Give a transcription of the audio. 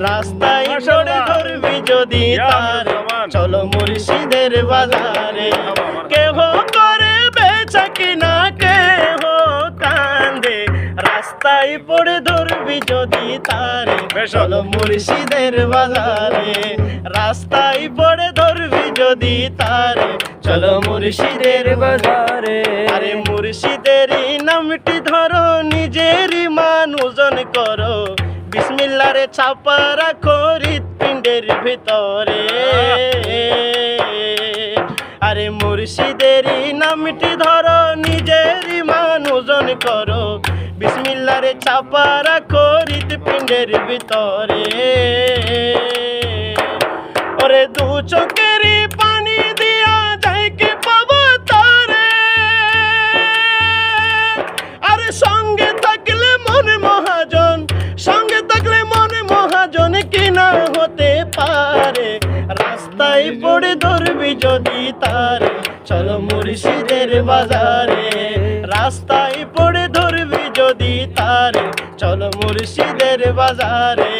রাস্তায় পড়ে ধরবি যদি তারে চলো মুর্শিদের বাজারে কেহ করে বেচা কিনা কেহ কান্দে রাস্তায় পড়ে ধরবি যদি তারে চলো মুর্শিদের বাজারে রাস্তায় পড়ে ধরবি যদি তারে চলো মুর্শিদের বাজারে আরে মুর্শিদেরই নামটি ধরো নিজেরই মান ওজন করো বিসমিল্লাহরে ছাপা রাখো হৃৎপিণ্ডের ভিতরে আরে মুর্শিদেরই নামটি ধরো নিজেরই মান ওজন করো বিসমিল্লাহরে ছাপা রাখো হৃৎপিণ্ডের ভিতরে ওরে দু চোখেরই পানি দিয়া যাই কি পাবো তারে আরে সঙ্গে থাকলে মনে মহাজন সঙ্গে থাকলে মনে মহাজন কিনা হতে পারে রাস্তায় পড়ে ধরবি যদি তারে চলো মুর্শিদের বাজারে রাস্তায় পড়ে ধরবি যদি তারে চলো মুর্শিদের বাজারে